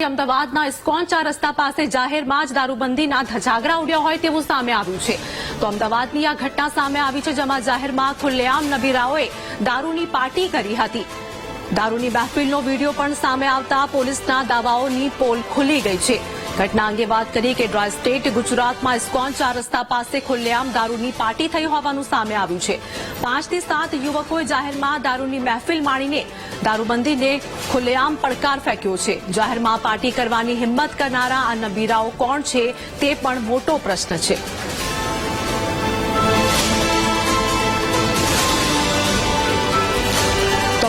અમદાવાદના ઇસ્કોન 4 રસ્તા પાસે જાહેરમાં જ દારૂબંધીના ધજાગરા ઉડ્યા હોય તેવું સામે આવ્યું છે. તો અમદાવાદની આ ઘટના સામે આવી છે, જેમાં જાહેરમાં ખુલ્લેઆમ નબીરાઓએ દારૂની પાર્ટી કરી હતી. દારૂની મહેફિલનો વિડીયો પણ સામે આવતા પોલીસના દાવાઓની પોલ ખુલી ગઈ છે. ઘટના અંગે વાત કરી કે ડ્રાય સ્ટેટ ગુજરાતમાં ઇસ્કોન 4 રસ્તા પાસે ખુલ્લેઆમ દારૂની પાર્ટી થઈ હોવાનું સામે આવ્યું છે. 5 થી 7 યુવકોએ જાહેરમાં દારૂની મહેફિલ માણીને દારૂબંધીને ખુલ્લેઆમ પડકાર ફેંક્યો છે. જાહેરમાં પાર્ટી કરવાની હિંમત કરનારા આ નબીરાઓ કોણ છે તે પણ મોટો પ્રશ્ન છે.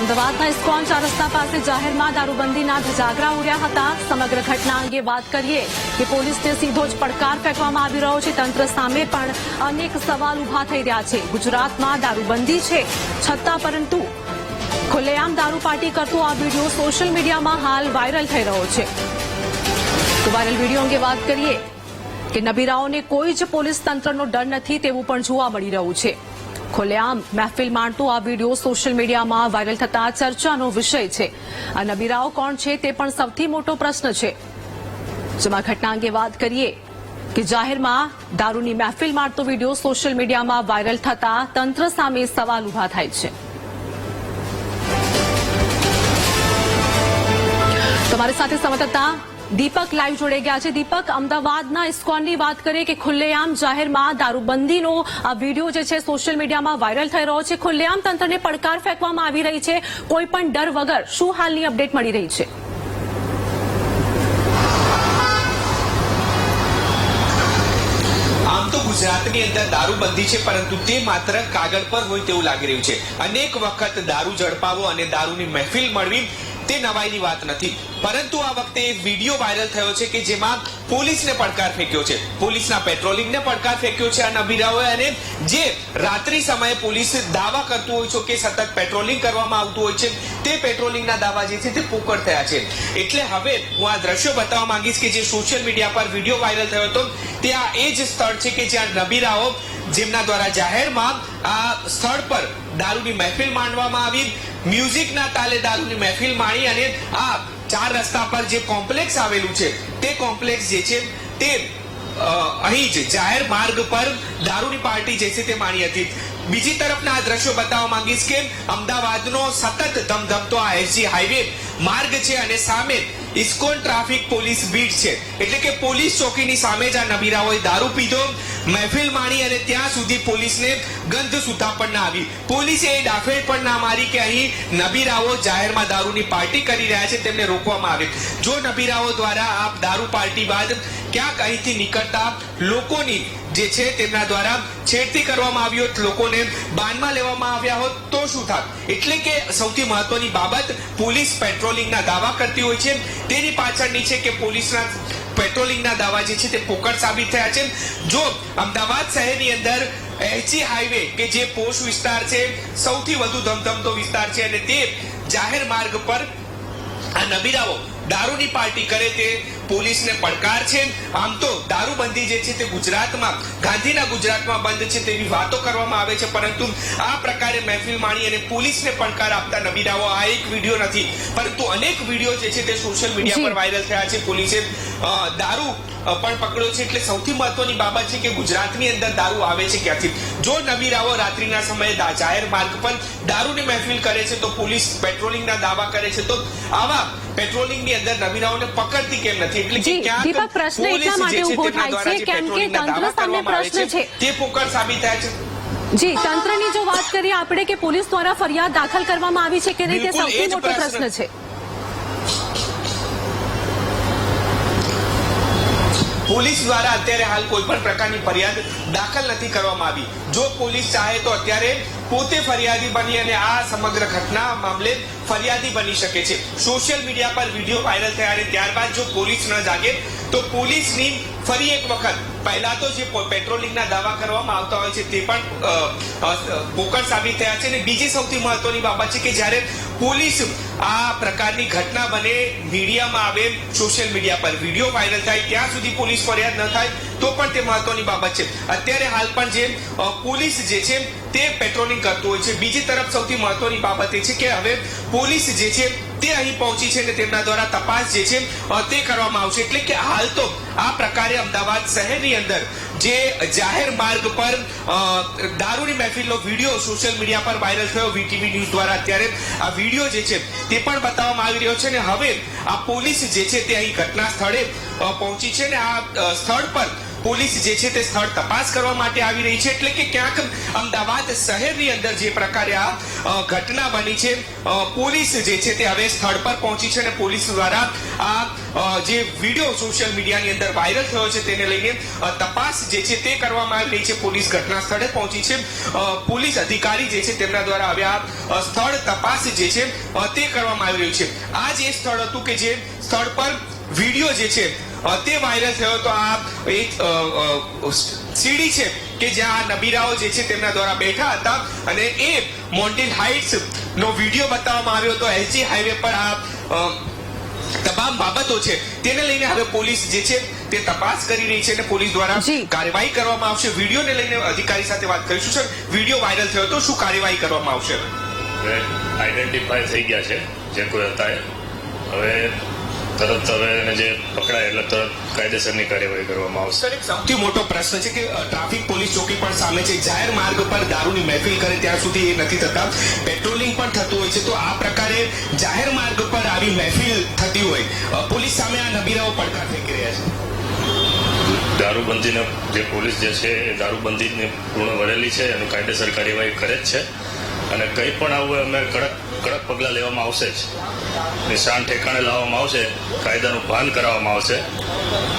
અમદાવાદના ઇસ્કોન 4 રસ્તા પાસે જાહેરમાં દારૂબંધીના ધજાગરા ઉડ્યા હતા. સમગ્ર ઘટના અંગે વાત કરીએ કે પોલીસને સીધો જ પડકાર ફેંકવામાં આવી રહ્યો છે. તંત્ર સામે પણ અનેક સવાલ ઉભા થઈ રહ્યા છે. ગુજરાતમાં દારૂબંધી છે છતાં પરંતુ ખુલ્લેઆમ દારૂ પાર્ટી કરતો આ વિડીયો સોશિયલ મીડિયામાં હાલ વાયરલ થઈ રહ્યો છે. તો વાયરલ વિડીયો અંગે વાત કરીએ કે નબીરાઓને કોઈ જ પોલીસ તંત્રનો ડર નથી તેવું પણ જોવા મળી રહ્યું છે. ખુલ્લેઆમ મહેફિલ માણતો આ વિડીયો સોશિયલ મીડિયામાં વાયરલ થતા ચર્ચાનો વિષય છે. આ નબીરાઓ કોણ છે તે પણ સૌથી મોટો પ્રશ્ન છે. જેમાં ઘટના અંગે વાત કરીએ કે જાહેરમાં દારૂની મહેફિલ માણતો વિડીયો સોશિયલ મીડિયામાં વાયરલ થતા તંત્ર સામે સવાલ ઉભા થાય છે. તમારી સાથે સંવાદદાતા દીપક લાઈવ જોડાઈ ગયા છે. દીપક, અમદાવાદના ઇસ્કોનની વાત કરીએ કે ખુલ્લેઆમ જાહેરમાં દારૂબંધીનો આ વિડીયો જે છે સોશિયલ મીડિયામાં વાયરલ થઈ રહ્યો છે. ખુલ્લેઆમ તંત્રને પડકાર ફેંકવામાં આવી રહી છે કોઈ પણ ડર વગર. શું હાલની અપડેટ મળી રહી છે? આમ તો ગુજરાતની અંદર દારૂબંધી છે, પરંતુ તે માત્ર કાગળ પર હોય તેવું લાગી રહ્યું છે. અનેક વખત દારૂ ઝડપાવો અને દારૂની મહેફિલ મળવી તે નવાઈની વાત નથી, પરંતુ આ વખતે વિડીયો વાયરલ થયો છે કે જેમાં પોલીસને પડકાર ફેંક્યો છે. પોલીસના પેટ્રોલિંગને પડકાર ફેંક્યો છે આ નબીરાઓએ. અને જે રાત્રિ સમયે પોલીસ દાવા કરતું હોય છે કે સતત પેટ્રોલિંગ કરવામાં આવતું હોય છે, તે પેટ્રોલિંગના દાવા જે છે તે પોકળ થયા છે. એટલે હવે હું આ દ્રશ્યો બતાવવા માંગીશ કે જે સોશિયલ મીડિયા પર વિડીયો વાયરલ થયો હતો તે આ એ જ સ્થળ છે કે જ્યાં નબીરાઓ જેમના દ્વારા જાહેરમાં આ સ્થળ પર દારૂની મહેફિલ માંડવામાં આવી, મ્યુઝિકના તાલે દારૂની મહેફિલ માણી અને આ 4 રસ્તા પર જે કોમ્પ્લેક્સ આવેલું છે તે કોમ્પ્લેક્સ જે છે તે અહીં જ જાહેર માર્ગ પર દારૂની પાર્ટી જે છે તે માણી હતી. બીજી તરફના આ દ્રશ્યો બતાવવા માંગીશ કે અમદાવાદનો સતત ધમધમતો આ એસજી હાઈવે માર્ગ છે અને સામે ઇસ્કોન ટ્રાફિક પોલીસ બીટ છે. એટલે કે પોલીસ ચોકીની સામે જ આ નબીરાઓએ દારૂ પીધો, મહેફિલ માણી અને ત્યાં સુધી પોલીસને ગંધ સુધા પણ ના આવી. પોલીસે એ ડાફેટ પણ ના મારી કે અહીં નબીરાઓ જાહેરમાં દારૂની પાર્ટી કરી રહ્યા છે, તેમને રોકવામાં આવે. જો નબીરાઓ દ્વારા આ દારૂ પાર્ટી બાદ ક્યાંક અહીંથી નીકળતા લોકોની જે છે તેમના દ્વારા છેડતી કરવામાં આવી હોત, લોકોને બાનમાં લેવામાં આવ્યા હોત તો શું થાત? એટલે કે સૌથી મહત્વની બાબત પોલીસ પેટ્રોલિંગના દાવા કરતી હોય છે, તેની પાછળની છે કે પોલીસના પેટ્રોલિંગના દાવા જે છે તે પોકળ સાબિત થયા છે. જો અમદાવાદ શહેરની અંદર એસજી હાઈવે કે જે પોશ વિસ્તાર છે, સૌથી વધુ ધમધમતો વિસ્તાર છે અને તે જાહેર માર્ગ પર આ નબીરાઓ દારૂની પાર્ટી કરે તે પોલીસને પડકાર છે. આમ તો દારૂબંધી જે છે તે ગુજરાતમાં, ગાંધીના ગુજરાતમાં બંધ છે તેવી વાતો કરવામાં આવે છે, પરંતુ આ પ્રકારે મહેફિલ માણી અને પોલીસને પડકાર આપતા નબીરાઓ આ એક વિડીયો નથી, પરંતુ અનેક વિડીયો જે છે તે સોશિયલ મીડિયા પર વાયરલ થયા છે. પોલીસે દારૂ પણ પકડ્યો છે. એટલે સૌથી મહત્વની બાબત છે કે ગુજરાતની અંદર દારૂ આવે છે ક્યાંથી? જો નબીરાઓ રાત્રિના સમયે જાહેર માર્ગ પર દારૂની મહેફિલ કરે છે, તો પોલીસ પેટ્રોલિંગના દાવા કરે છે, તો આવા પેટ્રોલિંગની અંદર નબીરાઓને પકડતી કેમ નથી? એટલે કે દીપક, પ્રશ્ન એટલા માટે ઉભો થાય છે કેમ કે તંત્ર સામે પ્રશ્ન છે તે પોકળ સાબિત થાય છે. જી, તંત્રની જો વાત કરીએ આપણે કે પોલીસ દ્વારા ફરિયાદ દાખલ કરવામાં આવી છે કે નહીં, તે સૌથી મોટો પ્રશ્ન છે. પોલીસ દ્વારા અત્યારે હાલ કોઈ પણ પ્રકારની ફરિયાદ દાખલ નથી કરવામાં આવી. જો પોલીસ ચાહે તો અત્યારે પોતે ફરિયાદી બની અને આ સમગ્ર ઘટના મામલે ફરિયાદી બની શકે છે. સોશિયલ મીડિયા પર વિડીયો વાયરલ થયા અને ત્યારબાદ જો પોલીસ ન જાગે તો પોલીસની ફરી એક વખત પહેલા તો જે પેટ્રોલિંગના દાવા કરવામાં આવતા હોય છે તે પણ પોકળ સાબિત થયા છે. અને બીજી સૌથી મહત્વની બાબત છે કે જ્યારે પોલીસ આ પ્રકારની ઘટના બને, મીડિયામાં આવે, સોશિયલ મીડિયા પર વિડીયો વાયરલ થાય, ત્યાં સુધી પોલીસ ફરિયાદ ન થાય તો પણ તે મહત્વની બાબત છે. અત્યારે હાલ પણ જે પોલીસ જે છે તે પેટ્રોલિંગ કરતું હોય છે. બીજી તરફ સૌથી મહત્વની બાબત એ છે કે હવે પોલીસ જે છે તે અહીં પહોંચી છે અને તેમના દ્વારા તપાસ જે છે તે કરવામાં આવશે. એટલે કે હાલ તો આ પ્રકારે અમદાવાદ શહેરની અંદર જે જાહેર માર્ગ પર દારૂની મહેફિલનો વિડીયો સોશિયલ મીડિયા પર વાયરલ થયો, વીટીવી ન્યૂઝ દ્વારા અત્યારે આ વિડીયો જે છે તે પણ બતાવવામાં આવી રહ્યો છે અને હવે આ પોલીસ જે છે તે અહીં ઘટના સ્થળે પહોંચી છે અને આ સ્થળ પર પોલીસ જે છે તે સ્થળ તપાસ કરવા માટે આવી રહી છે. એટલે કે ક્યાંક અમદાવાદ શહેરની અંદર જે પ્રકારે આ ઘટના બની છે, પોલીસ જે છે તે હવે સ્થળ પર પહોંચી છે અને પોલીસ દ્વારા આ જે વિડીયો સોશિયલ મીડિયાની અંદર વાયરલ થયો છે તેને લઈને તપાસ જે છે તે કરવામાં આવી રહી છે. પોલીસ ઘટના સ્થળે પહોંચી છે. પોલીસ અધિકારી જે છે તેમના દ્વારા હવે આ સ્થળ તપાસ જે છે તે કરવામાં આવી રહ્યું છે. આ જે સ્થળ હતું કે જે સ્થળ પર વિડીયો જે છે તે વાયરલ થયો તો આ એક સીડી છે કે જ્યાં નબીરાઓ જે છે તેમના દ્વારા બેઠા હતા અને એ મોન્ટેન હાઇટ્સ નો વિડીયો બતાવવામાં આવ્યો હતો. એસજી હાઈવે પર આ તમામ બાબતો છે તેને લઈને હવે પોલીસ જે છે તે તપાસ કરી રહી છે અને પોલીસ દ્વારા કાર્યવાહી કરવામાં આવશે. વિડીયોને લઈને અધિકારી સાથે વાત કરીશું. સર, વિડીયો વાયરલ થયો તો શું કાર્યવાહી કરવામાં આવશે? આઈડેન્ટિફાય થઈ ગયા છે જે કોઈ હતા હવે તરત હવે જે પકડાય એટલે તરત કાયદેસરની કાર્યવાહી કરવામાં આવશે. સર, એક સૌથી મોટો પ્રશ્ન છે કે ટ્રાફિક પોલીસ ચોકી પણ સામે છે. જાહેર માર્ગ પર દારૂની મહેફિલ કરે ત્યાં સુધી એ નથી થતા, પેટ્રોલિંગ પણ થતું હોય છે. તો આ પ્રકારે જાહેર માર્ગ પર આવી મહેફિલ થતી હોય, પોલીસ સામે આ નબીરાઓ પડકાર ફેંકી રહ્યા છે. દારૂબંધીને જે પોલીસ જે છે એ દારૂબંધીને પૂર્ણ વળેલી છે, એનું કાયદેસર કાર્યવાહી કરે જ છે અને કંઈ પણ આવું અમે કડક પગલાં લેવામાં આવશે જ. નિશાન ઠેકાણે લાવવામાં આવશે, કાયદાનું ભાન કરાવવામાં આવશે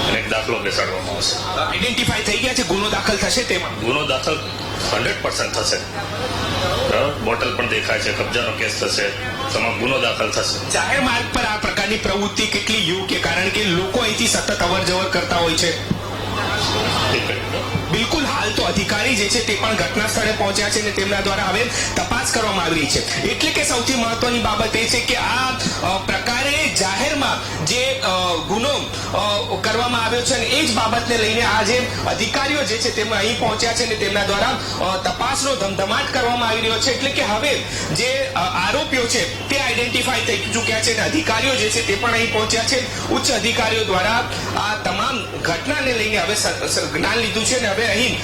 અને એક દાખલો બેસાડવામાં આવશે. આઈડેન્ટિફાય થઈ ગયા છે, ગુનો દાખલ થશે તેમાં? ગુનો દાખલ 100% થશે. બોટલ પણ દેખાય છે, કબજાનો કેસ થશે, તમામ ગુનો દાખલ થશે. જાહેર માર્ગ પર આ પ્રકારની પ્રવૃત્તિ કેટલી યોગ્ય? કારણ કે લોકો અહીંથી સતત અવર જવર કરતા હોય છે. બિલકુલ, હાલ તો અધિકારી જે છે તે પણ ઘટના સ્થળે પહોંચ્યા છે અને તેમના દ્વારા હવે તપાસ કરવામાં આવી રહી છે. એટલે કે સૌથી મહત્વની બાબત એ છે કે આ પ્રકારે જાહેરમાં જે ગુનો કરવામાં આવ્યો છે અને એ જ બાબતને લઈને આ જે અધિકારીઓ જે છે તેમાં અહીં પહોંચ્યા છે અને તેમના દ્વારા તપાસનો ધમધમાટ કરવામાં આવી રહ્યો છે. એટલે કે હવે જે આરોપીઓ છે તે આઈડેન્ટિફાય થઈ ચૂક્યા છે અને અધિકારીઓ જે છે તે પણ અહીં પહોંચ્યા છે. ઉચ્ચ અધિકારીઓ દ્વારા આ તમામ ઘટનાને લઈને હવે જ્ઞાન લીધું છે અને હવે અહીં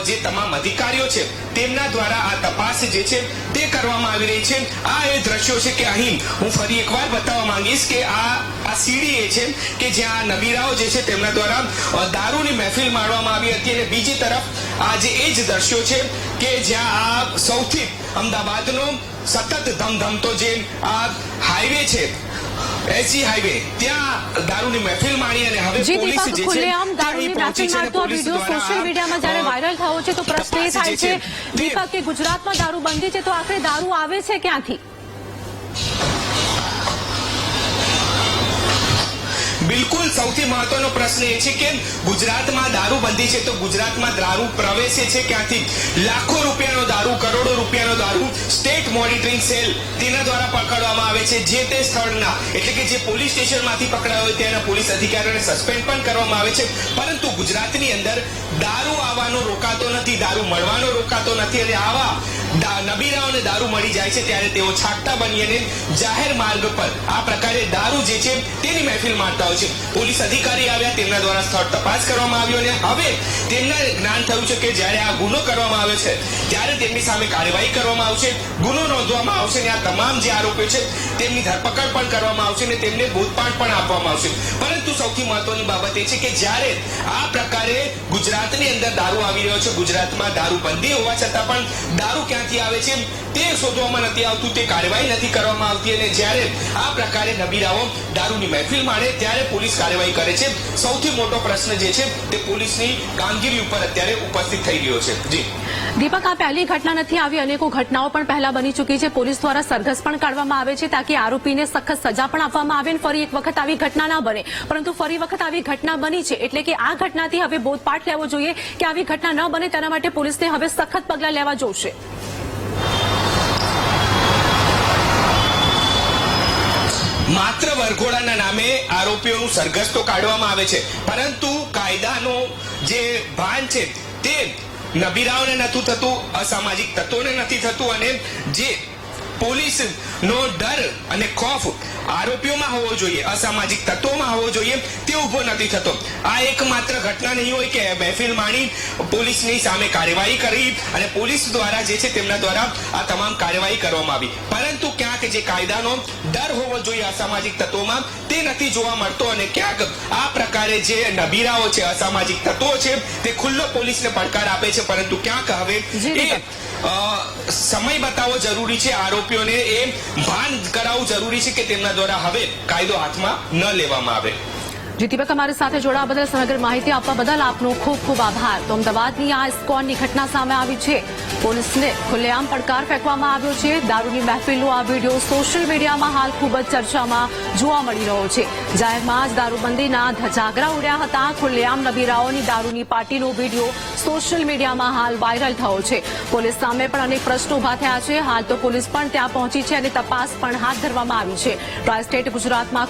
જે તમામ અધિકારીઓ છે તેમના દ્વારા આ તપાસ જે છે તે કરવામાં આવી રહી છે. આ એ દ્રશ્યો છે કે અહીં હું ફરી એકવાર બતાવવા માંગીશ કે આ સીડી એ છે કે જ્યાં નબીરાઓ જે છે તેમના દ્વારા દારૂની મહેફિલ માણવામાં આવી હતી અને બીજી તરફ આ જે એ જ દ્રશ્યો છે કે જ્યાં આ સૌથી અમદાવાદનો સતત ધમધમતો જે આ હાઈવે છે, એસજી હાઈવે, ત્યાં દારૂની મહેફિલ માણી અને હવે પોલીસ જે છે ખુલ્લેઆમ દારૂની મહેફિલ મારતો વિડીયો સોશિયલ મીડિયામાં જ્યારે વાયરલ થયો છે તો પ્રશ્ન એ થાય છે દીપક કે ગુજરાતમાં દારૂબંધી છે તો આખરે દારૂ આવે છે ક્યાંથી? બિલકુલ, સૌથી મહત્વનો પ્રશ્ન એ છે કે ગુજરાતમાં દારૂબંધી છે તો ગુજરાતમાં દારૂ પ્રવેશે છે ક્યાંથી? લાખો રૂપિયાનો દારૂ, કરોડો રૂપિયાનો દારૂ સ્ટેટ મોનિટરિંગ સેલ તેના દ્વારા પકડવામાં આવે છે. જે તે સ્થળના એટલે કે જે પોલીસ સ્ટેશનમાંથી પકડાયો હોય તેના પોલીસ અધિકારીઓને સસ્પેન્ડ પણ કરવામાં આવે છે. પરંતુ ગુજરાતની અંદર દારૂ આવવાનો રોકાતો નથી, દારૂ મળવાનો રોકાતો નથી અને આવા નબીરાઓને દારૂ મળી જાય છે ત્યારે તેઓ છાંટતા બની અને જાહેર માર્ગ પર આ પ્રકારે દારૂ જે છે તેની મહેફિલ મારતા હોય છે. પોલીસ અધિકારી આવ્યા, તેમના દ્વારા સ્થળ તપાસ કરવામાં આવ્યો અને હવે તેમને જ્ઞાન થયું છે કે જ્યારે આ ગુનો કરવામાં આવ્યો છે ત્યારે તેમની સામે કાર્યવાહી કરવામાં આવશે, ગુનો નોંધવામાં આવશે અને આ તમામ જે આરોપીઓ છે તેમની ધરપકડ પણ કરવામાં આવશે અને તેમને બોધપાઠ પણ આપવામાં આવશે. પરંતુ સૌથી મહત્વની બાબત એ છે કે જ્યારે આ પ્રકારે ગુજરાતની અંદર દારૂ આવી રહ્યો છે, ગુજરાતમાં દારૂબંધી હોવા છતાં પણ દારૂ ક્યાંથી આવે છે તે શોધવામાં નથી આવતું, તે કાર્યવાહી નથી કરવામાં આવતી અને જ્યારે આ પ્રકારે નબીરાઓ દારૂની મહેફિલ માણે ત્યારે પોલીસ કાર્યવાહી કરે છે. સૌથી મોટો પ્રશ્ન જે છે તે પોલીસની કામગીરી ઉપર અત્યારે ઉપસ્થિત થઈ રહ્યો છે. જી દીપક, આ પહેલી ઘટના નથી, આવી અનેકો ઘટનાઓ પણ પહેલા બની ચૂકી છે. પોલીસ દ્વારા સરઘસ પણ કાઢવામાં આવે છે તાકી આરોપીને સખત સજા પણ આપવામાં આવે અને ફરી એક વખત આવી ઘટના ના બને. પરંતુ ફરી વખત આવી ઘટના બની છે એટલે કે આ ઘટનાથી હવે બોધપાઠ લેવો જોઈએ કે આવી ઘટના ન બને તેના માટે પોલીસને હવે સખત પગલાં લેવા જોશે. માત્ર વરઘોડાના નામે આરોપીઓનું સરઘસ તો કાઢવામાં આવે છે પરંતુ કાયદાનો જે ભાન છે તે નબીરાઓને નથી થતું, અસામાજિક તત્વોને નથી થતું અને જે પોલીસનો ડર અને ખોફ આરોપીઓમાં હોવો જોઈએ, અસામાજિક તત્વોમાં હોવો જોઈએ, તે ઉભો નથી થતો. આ એકમાત્ર ઘટના નહીં હોય કે મહેફિલ માણી પોલીસની સામે કાર્યવાહી કરી અને પોલીસ દ્વારા જે છે તેમના દ્વારા આ તમામ કાર્યવાહી કરવામાં આવી, પરંતુ ક્યાંક જે કાયદાનો ડર હોવો જોઈએ અસામાજિક તત્વોમાં તે નથી જોવા મળતો અને ક્યાંક આ પ્રકારે જે નબીરાઓ છે, અસામાજિક તત્વો છે, તે ખુલ્લો પોલીસને પડકાર આપે છે, પરંતુ ક્યાંક હવે એ સમય બતાવવો જરૂરી છે, આરોપીઓને એ ભાન કરાવવું જરૂરી છે કે તેમના દ્વારા હવે કાયદો હાથમાં ન લેવામાં આવે. જીતીબેન, અમારી સાથે જોડાવા બદલ સમગ્ર માહિતી આપવા બદલ આપનો ખૂબ ખૂબ આભાર. તો અમદાવાદની આ ઇસ્કોનની ઘટના સામે આવી છે. પોલીસને ખુલ્લેઆમ પડકાર ફેંકવામાં આવ્યો છે. દારૂની મહેફિલનો આ વિડીયો સોશિયલ મીડિયામાં હાલ ખૂબ જ ચર્ચામાં જોવા મળી રહ્યો છે. જાહેરમાં જ દારૂબંધીના ધજાગરા ઉડ્યા હતા. ખુલ્લેઆમ નબીરાઓની દારૂની પાર્ટીનો વિડીયો સોશિયલ મીડિયામાં હાલ વાયરલ થયો છે. પોલીસ સામે પણ અનેક પ્રશ્નો ઉભા થયા છે. હાલ તો પોલીસ પણ ત્યાં પહોંચી છે અને તપાસ પણ હાથ ધરવામાં આવી છે. ટ્રાય સ્ટેટ ગુજરાતમાં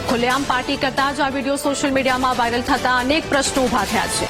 ખુલ્લેઆમ પાર્ટી કરતા જ આ વિડીયો સોશિયલ મીડિયામાં વાયરલ થતા અનેક પ્રશ્નો ઉભા થયા છે.